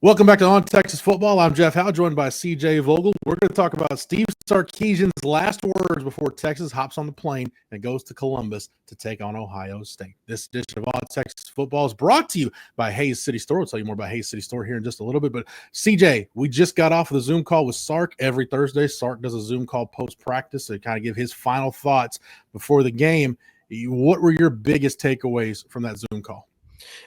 Welcome back to On Texas Football. I'm Jeff Howe, joined by CJ Vogel. We're going to talk about Steve Sarkisian's last words before Texas hops on the plane and goes to Columbus to take on Ohio State. This edition of On Texas Football is brought to you by Hayes City Store. We'll tell you more about Hayes City Store here in just a little bit. But CJ, we just got off of the Zoom call with Sark. Every Thursday, Sark does a Zoom call post-practice to kind of give his final thoughts before the game. What were your biggest takeaways from that Zoom call?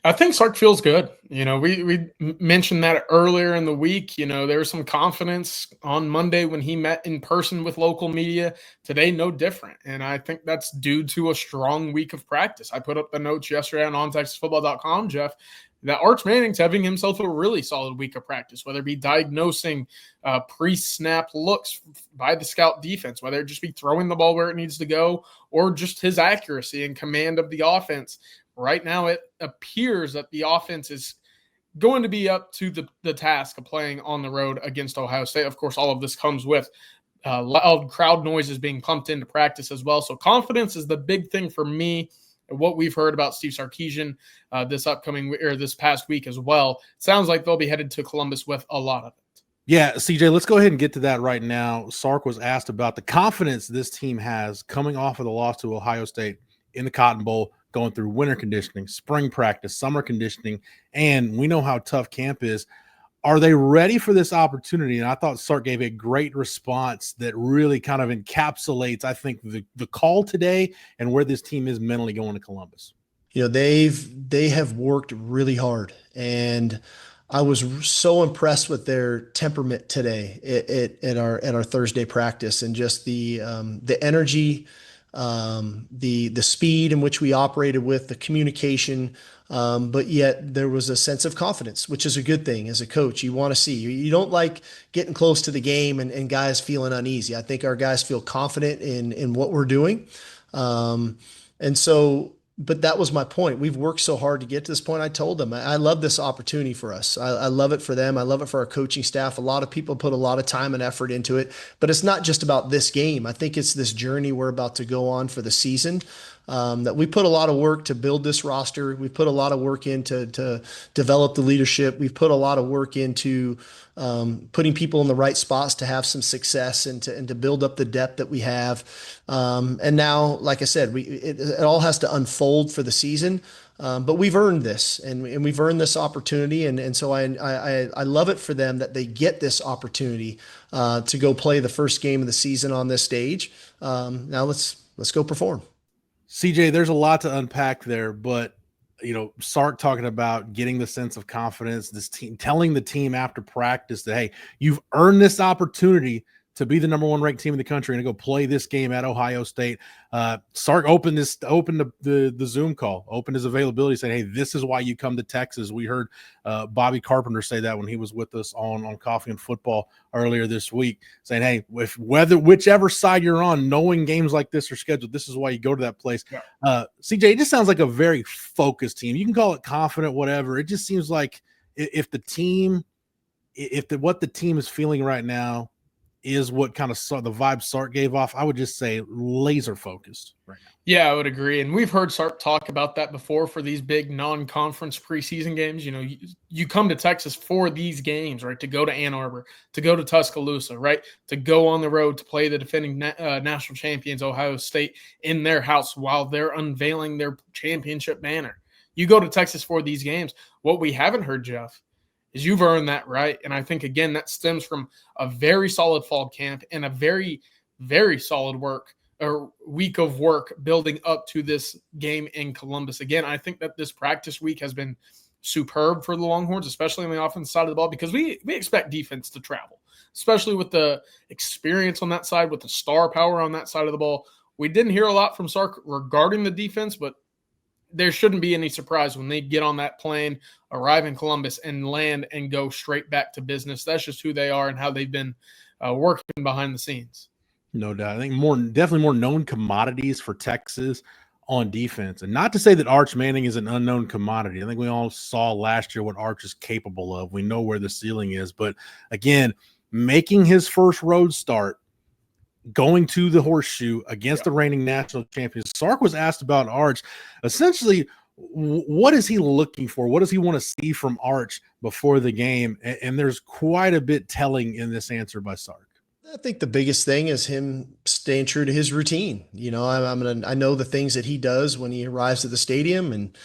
I think Sark feels good. We mentioned that earlier in the week. There was some confidence on Monday when he met in person with local media. Today, no different. And I think that's due to a strong week of practice. I put up the notes yesterday on ontexasfootball.com, Jeff, that Arch Manning's having himself a really solid week of practice, whether it be diagnosing pre-snap looks by the scout defense, whether it just be throwing the ball where it needs to go, or just his accuracy and command of the offense. Right now, it appears that the offense is going to be up to the task of playing on the road against Ohio State. Of course, all of this comes with loud crowd noises being pumped into practice as well. So confidence is the big thing for me. What we've heard about Steve Sarkisian this past week as well. Sounds like they'll be headed to Columbus with a lot of it. Yeah, CJ, let's go ahead and get to that right now. Sark was asked about the confidence this team has coming off of the loss to Ohio State in the Cotton Bowl, going through winter conditioning, spring practice, summer conditioning, and we know how tough camp is. Are they ready for this opportunity? And I thought Sark gave a great response that really kind of encapsulates, I think, the call today and where this team is mentally going to Columbus. They have worked really hard, and I was so impressed with their temperament today at our Thursday practice, and just the energy, the speed in which we operated with, the communication, but yet there was a sense of confidence, which is a good thing as a coach. You want to see. You don't like getting close to the game and guys feeling uneasy. I think our guys feel confident in what we're doing. But that was my point. We've worked so hard to get to this point. I told them, I love this opportunity for us. I love it for them. I love it for our coaching staff. A lot of people put a lot of time and effort into it, but it's not just about this game. I think it's this journey we're about to go on for the season. That we put a lot of work to build this roster. We put a lot of work into to develop the leadership. We've put a lot of work into putting people in the right spots to have some success and to build up the depth that we have. And now, like I said, it all has to unfold for the season. But we've earned this, and we've earned this opportunity, and so I love it for them that they get this opportunity to go play the first game of the season on this stage. Now let's go perform. CJ, there's a lot to unpack there, but Sark talking about getting the sense of confidence, this team telling the team after practice that, hey, you've earned this opportunity to be the number one ranked team in the country and to go play this game at Ohio State. Sark opened the Zoom call, opened his availability, saying, hey, this is why you come to Texas. We heard Bobby Carpenter say that when he was with us on Coffee and Football earlier this week, saying, hey, whichever side you're on, knowing games like this are scheduled, this is why you go to that place. Yeah. CJ, it just sounds like a very focused team. You can call it confident, whatever. It just seems like what the team is feeling right now is what kind of the vibe Sark gave off. I would just say laser focused right now. Yeah, I would agree. And we've heard Sark talk about that before for these big non-conference preseason games. You come to Texas for these games, right? To go to Ann Arbor, to go to Tuscaloosa, right? To go on the road to play the defending national champions, Ohio State, in their house while they're unveiling their championship banner. You go to Texas for these games. What we haven't heard, Jeff, is you've earned that right. And I think, again, that stems from a very solid fall camp and a very, very solid week of work building up to this game in Columbus. Again, I think that this practice week has been superb for the Longhorns, especially on the offensive side of the ball, because we expect defense to travel, especially with the experience on that side, with the star power on that side of the ball. We didn't hear a lot from Sark regarding the defense, but there shouldn't be any surprise when they get on that plane, arrive in Columbus, and land and go straight back to business. That's just who they are and how they've been working behind the scenes. No doubt. I think definitely more known commodities for Texas on defense. And not to say that Arch Manning is an unknown commodity. I think we all saw last year what Arch is capable of. We know where the ceiling is. But, again, making his first road start, going to the Horseshoe against the reigning national champions. Sark was asked about Arch. Essentially, what is he looking for? What does he want to see from Arch before the game? And there's quite a bit telling in this answer by Sark. I think the biggest thing is him staying true to his routine. I know the things that he does when he arrives at the stadium, and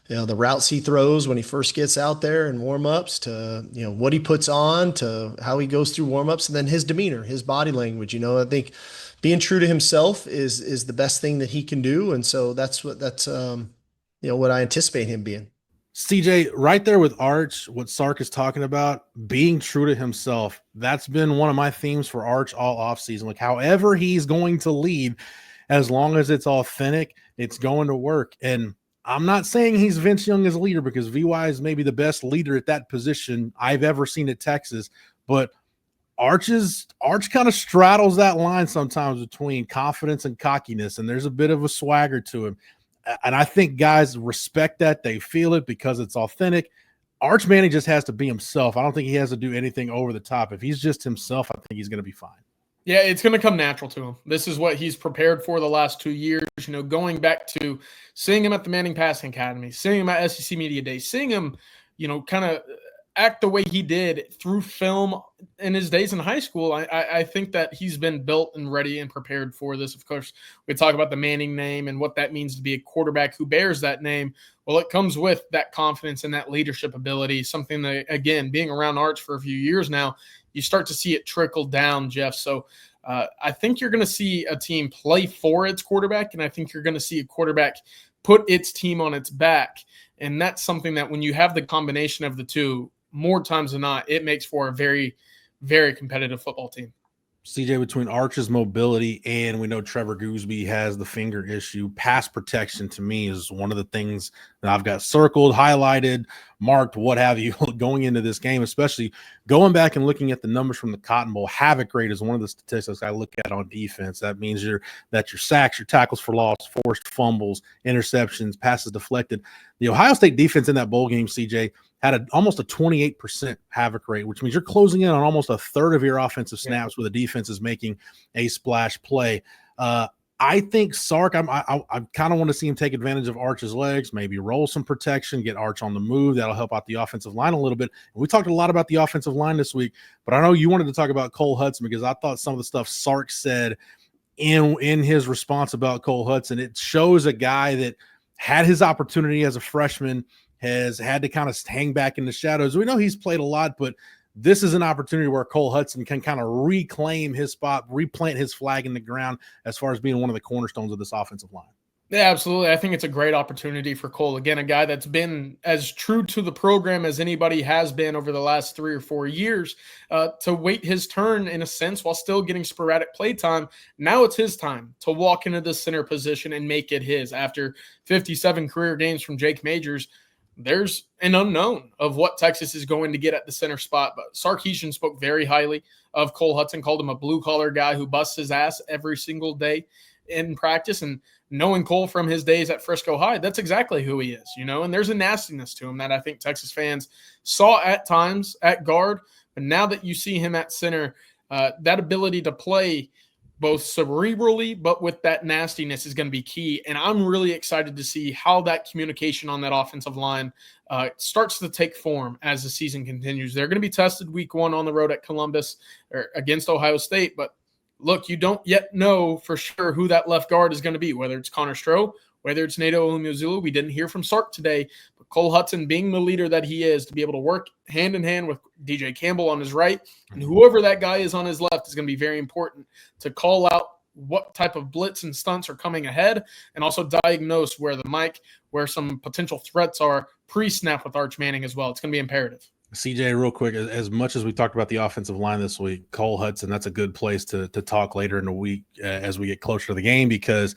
the routes he throws when he first gets out there in warm-ups, to what he puts on, to how he goes through warm-ups, and then his demeanor, his body language. I think being true to himself is the best thing that he can do, and so that's what I anticipate him being. CJ, right there with Arch, what Sark is talking about, being true to himself, that's been one of my themes for Arch all offseason. Like, however he's going to lead, as long as it's authentic, it's going to work. And I'm not saying he's Vince Young as a leader, because VY is maybe the best leader at that position I've ever seen at Texas, but Arch kind of straddles that line sometimes between confidence and cockiness, and there's a bit of a swagger to him. And I think guys respect that. They feel it because it's authentic. Arch Manning just has to be himself. I don't think he has to do anything over the top. If he's just himself, I think he's going to be fine. Yeah, it's going to come natural to him. This is what he's prepared for the last 2 years. Going back to seeing him at the Manning Passing Academy, seeing him at SEC Media Day, seeing him, kind of act the way he did through film in his days in high school. I think that he's been built and ready and prepared for this. Of course, we talk about the Manning name and what that means to be a quarterback who bears that name. Well, it comes with that confidence and that leadership ability, something that, again, being around Arch for a few years now, you start to see it trickle down, Jeff. So I think you're going to see a team play for its quarterback, and I think you're going to see a quarterback put its team on its back. And that's something that when you have the combination of the two, more times than not, it makes for a very, very competitive football team. CJ, between Arch's mobility and we know Trevor Gooseby has the finger issue, pass protection to me is one of the things that I've got circled, highlighted, marked, what have you, going into this game, especially going back and looking at the numbers from the Cotton Bowl. Havoc rate is one of the statistics I look at on defense. That means your sacks, your tackles for loss, forced fumbles, interceptions, passes deflected. The Ohio State defense in that bowl game, CJ, had almost a 28% havoc rate, which means you're closing in on almost a third of your offensive snaps where the defense is making a splash play. I think Sark, I kind of want to see him take advantage of Arch's legs, maybe roll some protection, get Arch on the move. That'll help out the offensive line a little bit. And we talked a lot about the offensive line this week, but I know you wanted to talk about Cole Hudson, because I thought some of the stuff Sark said in his response about Cole Hudson, it shows a guy that had his opportunity as a freshman, has had to kind of hang back in the shadows. We know he's played a lot, but this is an opportunity where Cole Hudson can kind of reclaim his spot, replant his flag in the ground as far as being one of the cornerstones of this offensive line. Yeah, absolutely. I think it's a great opportunity for Cole. Again, a guy that's been as true to the program as anybody has been over the last 3 or 4 years, to wait his turn in a sense while still getting sporadic play time. Now it's his time to walk into the center position and make it his. After 57 career games from Jake Majors, there's an unknown of what Texas is going to get at the center spot. But Sarkisian spoke very highly of Cole Hudson, called him a blue-collar guy who busts his ass every single day in practice. And knowing Cole from his days at Frisco High, that's exactly who he is, and there's a nastiness to him that I think Texas fans saw at times at guard. But now that you see him at center, that ability to play both cerebrally, but with that nastiness is going to be key. And I'm really excited to see how that communication on that offensive line starts to take form as the season continues. They're going to be tested week 1 on the road at Columbus or against Ohio State. But look, you don't yet know for sure who that left guard is going to be, whether it's Connor Stroh, whether it's Nato Olumiozulu. We didn't hear from Sark today, but Cole Hudson, being the leader that he is, to be able to work hand in hand with DJ Campbell on his right, and whoever that guy is on his left is going to be very important to call out what type of blitz and stunts are coming ahead, and also diagnose where some potential threats are pre-snap with Arch Manning as well. It's going to be imperative. CJ, real quick, as much as we talked about the offensive line this week, Cole Hudson, that's a good place to talk later in the week as we get closer to the game, because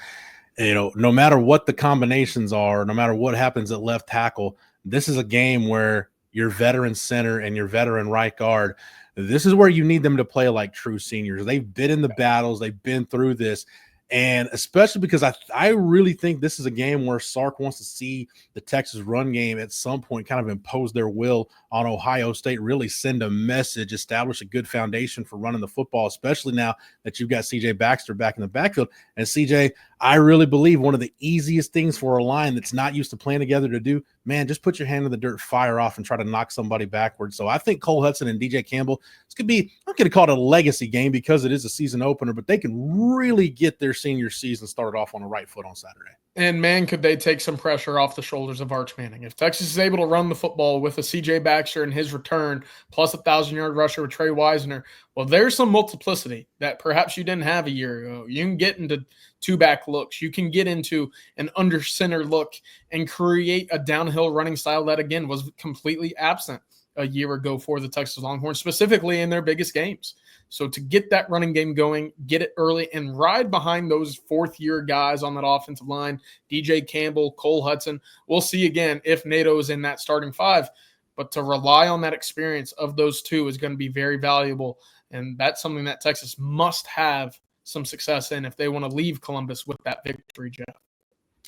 no matter what the combinations are, no matter what happens at left tackle, this is a game where your veteran center and your veteran right guard, this is where you need them to play like true seniors. They've been in the battles. They've been through this. And especially because I really think this is a game where Sark wants to see the Texas run game at some point kind of impose their will on Ohio State, really send a message, establish a good foundation for running the football, especially now that you've got CJ Baxter back in the backfield. And CJ, I really believe one of the easiest things for a line that's not used to playing together to do, man, just put your hand in the dirt, fire off, and try to knock somebody backwards. So I think Cole Hudson and DJ Campbell, this could be, I'm going to call it a legacy game because it is a season opener, but they can really get their senior season started off on the right foot on Saturday. And man, could they take some pressure off the shoulders of Arch Manning. If Texas is able to run the football with a CJ Baxter and his return, plus a 1,000-yard rusher with Trey Wisner, well, there's some multiplicity that perhaps you didn't have a year ago. You can get into two-back looks. You can get into an under-center look and create a downhill running style that, again, was completely absent a year ago for the Texas Longhorns, specifically in their biggest games. So to get that running game going, get it early, and ride behind those fourth-year guys on that offensive line, DJ Campbell, Cole Hudson. We'll see again if NATO is in that starting five. But to rely on that experience of those two is going to be very valuable, and that's something that Texas must have some success in if they want to leave Columbus with that victory, Jeff.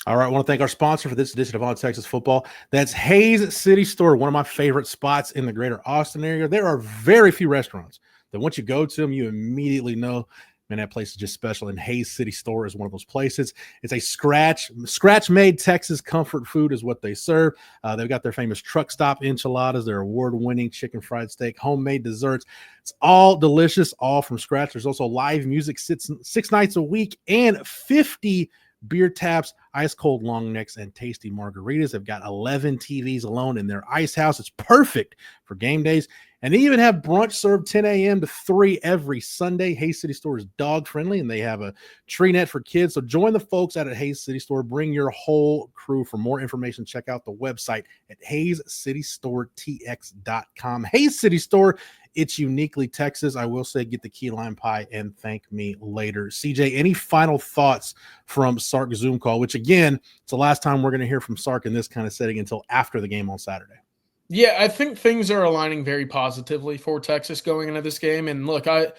All right, I want to thank our sponsor for this edition of On Texas Football. That's Hays City Store, one of my favorite spots in the greater Austin area. There are very few restaurants that once you go to them, you immediately know, man, that place is just special. And Hays City Store is one of those places. It's a scratch-made Texas comfort food is what they serve. They've got their famous truck stop enchiladas, their award-winning chicken fried steak, homemade desserts. It's all delicious, all from scratch. There's also live music 6 nights a week and 50 beer taps, ice cold long necks, and tasty margaritas. They've got 11 TVs alone in their ice house. It's perfect for game days. And they even have brunch served 10 a.m. to 3 every Sunday. Hays City Store is dog friendly, and they have a tree net for kids. So join the folks out at Hays City Store. Bring your whole crew. For more information, check out the website at HaysCityStoreTX.com. Hays City Store, it's uniquely Texas. I will say, get the key lime pie and thank me later. CJ, any final thoughts from Sark Zoom call, which again, it's the last time we're going to hear from Sark in this kind of setting until after the game on Saturday? Yeah, I think things are aligning very positively for Texas going into this game. And look, I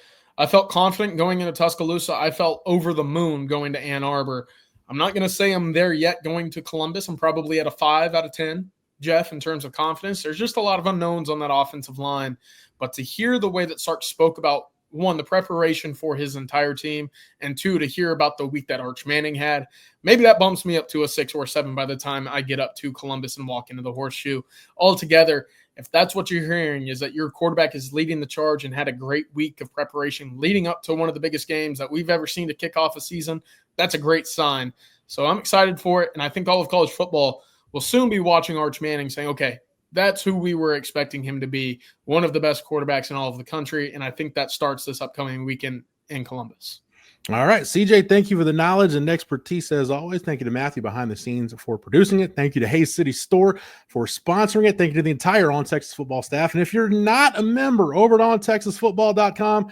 felt confident going into Tuscaloosa. I felt over the moon going to Ann Arbor. I'm not going to say I'm there yet going to Columbus. I'm probably at a 5 out of 10, Jeff, in terms of confidence. There's just a lot of unknowns on that offensive line. But to hear the way that Sark spoke about, one, the preparation for his entire team, and two, to hear about the week that Arch Manning had, maybe that bumps me up to a 6 or 7 by the time I get up to Columbus and walk into the Horseshoe. Altogether, if that's what you're hearing, is that your quarterback is leading the charge and had a great week of preparation leading up to one of the biggest games that we've ever seen to kick off a season, that's a great sign. So I'm excited for it, and I think all of college football will soon be watching Arch Manning saying, okay, that's who we were expecting him to be, one of the best quarterbacks in all of the country, and I think that starts this upcoming weekend in Columbus. All right, CJ, thank you for the knowledge and expertise as always. Thank you to Matthew behind the scenes for producing it. Thank you to Hays City Store for sponsoring it. Thank you to the entire On Texas Football staff. And if you're not a member over at ontexasfootball.com,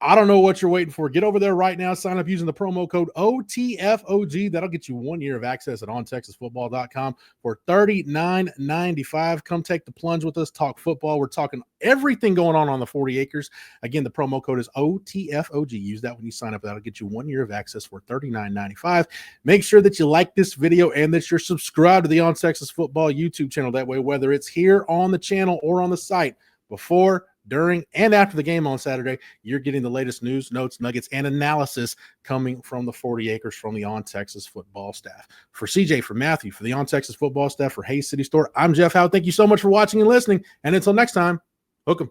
I don't know what you're waiting for. Get over there right now. Sign up using the promo code OTFOG. That'll get you 1 year of access at ontexasfootball.com for $39.95. Come take the plunge with us. Talk football. We're talking everything going on the 40 acres. Again, the promo code is OTFOG. Use that when you sign up. That'll get you 1 year of access for $39.95. Make sure that you like this video and that you're subscribed to the On Texas Football YouTube channel. That way, whether it's here on the channel or on the site, before, during, and after the game on Saturday, you're getting the latest news, notes, nuggets, and analysis coming from the 40 acres from the On Texas Football staff. For CJ, for Matthew, for the On Texas Football staff, for Hays City Store, I'm Jeff Howe. Thank you so much for watching and listening. And until next time, hook 'em.